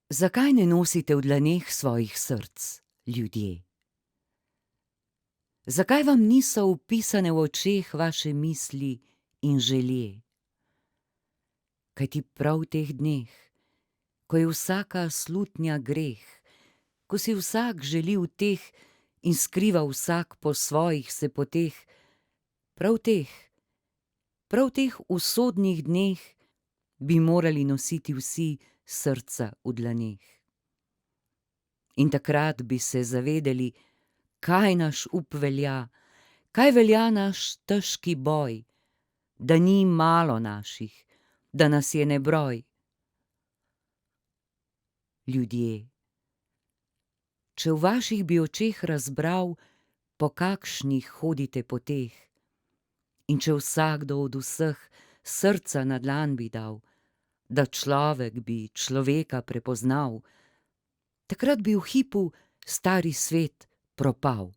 Zakaj ne nosite v dlaneh svojih src, ljudje? Zakaj vam niso vpisane v očeh vaše misli in želje? Kajti prav v teh dneh, ko je vsaka slutnja greh, ko si vsak želi uteh in skriva vsak po svojih se poteh, prav v teh usodnih dneh bi morali nositi vsi srca v dlaneh. In takrat bi se zavedeli, kaj naš up velja, kaj velja naš težki boj, da ni malo naših, da nas je nebroj. Ljudje, če v vaših bi očeh razbral, po kakšnih hodite poteh, in če vsakdo od vseh srca na dlan bi dal, da človek bi človeka prepoznal, takrat bi v hipu stari svet propal.